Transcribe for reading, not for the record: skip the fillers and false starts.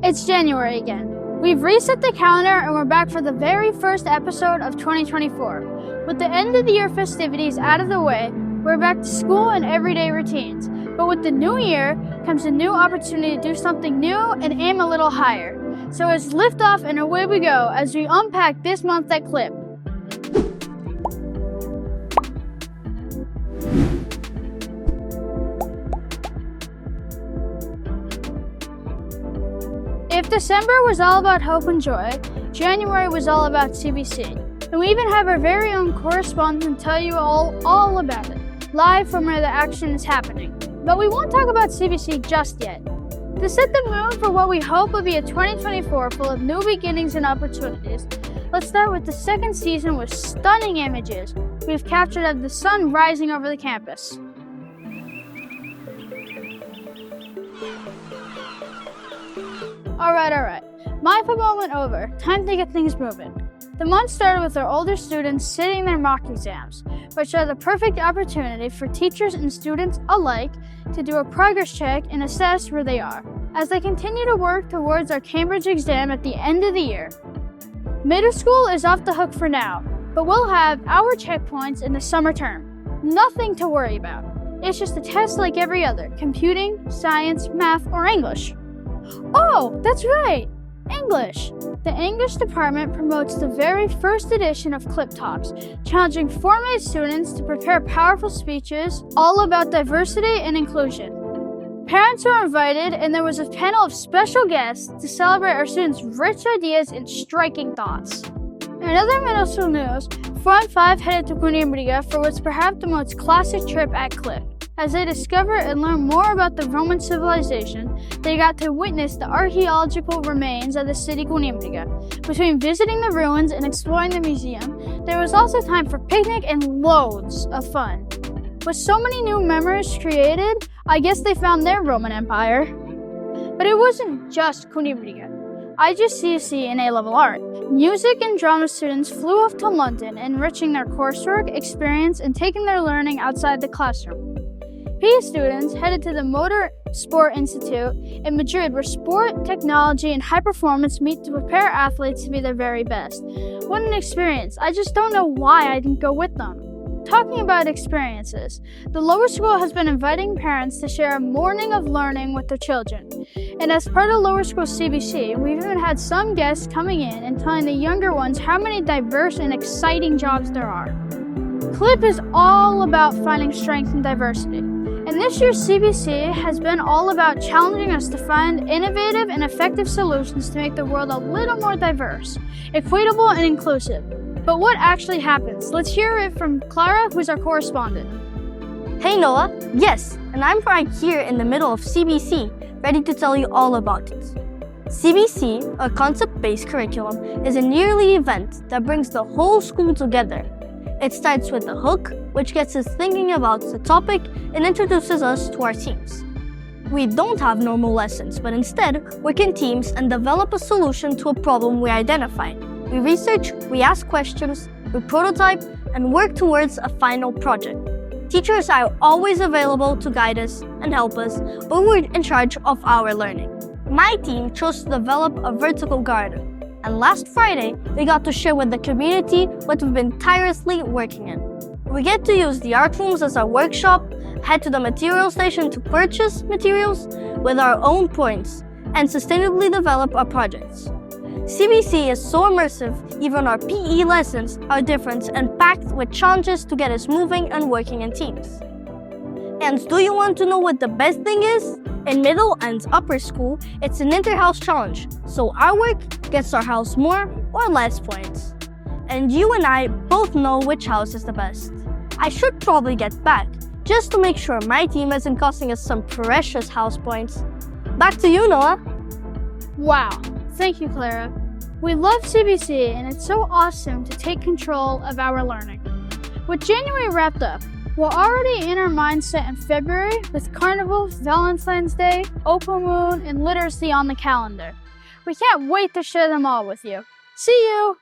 It's January again. We've reset the calendar and we're back for the very first episode of 2024. With the end of the year festivities out of the way, we're back to school and everyday routines. But with the new year comes a new opportunity to do something new and aim a little higher. So let's lift off and away we go as we unpack this month at Clip. If December was all about hope and joy, January was all about CBC. And we even have our very own correspondent tell you all about it, live from where the action is happening. But we won't talk about CBC just yet. To set the mood for what we hope will be a 2024 full of new beginnings and opportunities, let's start with the second season with stunning images we've captured of the sun rising over the campus. Alright. My moment over. Time to get things moving. The month started with our older students sitting their mock exams, which are the perfect opportunity for teachers and students alike to do a progress check and assess where they are, as they continue to work towards our Cambridge exam at the end of the year. Middle school is off the hook for now, but we'll have our checkpoints in the summer term. Nothing to worry about. It's just a test like every other, computing, science, math, or English. Oh, that's right! English! The English department promotes the very first edition of Clip Talks, challenging 4th students to prepare powerful speeches all about diversity and inclusion. Parents were invited, and there was a panel of special guests to celebrate our students' rich ideas and striking thoughts. In other middle school news, 4 and 5 headed to Cunimbriga for what's perhaps the most classic trip at Clip. As they discover and learn more about the Roman civilization, they got to witness the archaeological remains of the city Cunimbriga. Between visiting the ruins and exploring the museum, there was also time for picnic and loads of fun. With so many new memories created, I guess they found their Roman Empire. But it wasn't just Cunimbriga. IGCSE and A-level art. Music and drama students flew off to London, enriching their coursework, experience, and taking their learning outside the classroom. PE students headed to the Motor Sport Institute in Madrid, where sport, technology, and high performance meet to prepare athletes to be their very best. What an experience. I just don't know why I didn't go with them. Talking about experiences, the lower school has been inviting parents to share a morning of learning with their children. And as part of lower school CBC, we've even had some guests coming in and telling the younger ones how many diverse and exciting jobs there are. Clip is all about finding strength in diversity. And this year's CBC has been all about challenging us to find innovative and effective solutions to make the world a little more diverse, equitable, and inclusive. But what actually happens? Let's hear it from Clara, who's our correspondent. Hey Noah, yes, and I'm right here in the middle of CBC, ready to tell you all about it. CBC, a concept-based curriculum, is a yearly event that brings the whole school together. It starts with the hook, which gets us thinking about the topic and introduces us to our teams. We don't have normal lessons, but instead work in teams and develop a solution to a problem we identified. We research, we ask questions, we prototype, and work towards a final project. Teachers are always available to guide us and help us, but we're in charge of our learning. My team chose to develop a vertical garden. And last Friday, we got to share with the community what we've been tirelessly working in. We get to use the art rooms as our workshop, head to the material station to purchase materials with our own points, and sustainably develop our projects. CBC is so immersive, even our PE lessons are different and packed with challenges to get us moving and working in teams. And do you want to know what the best thing is? In middle and upper school, it's an inter-house challenge, so our work gets our house more or less points. And you and I both know which house is the best. I should probably get back, just to make sure my team isn't costing us some precious house points. Back to you, Noah. Wow, thank you, Clara. We love CBC, and it's so awesome to take control of our learning. With January wrapped up, we're already in our mindset in February with Carnival, Valentine's Day, OPOMUN, and literacy on the calendar. We can't wait to share them all with you. See you!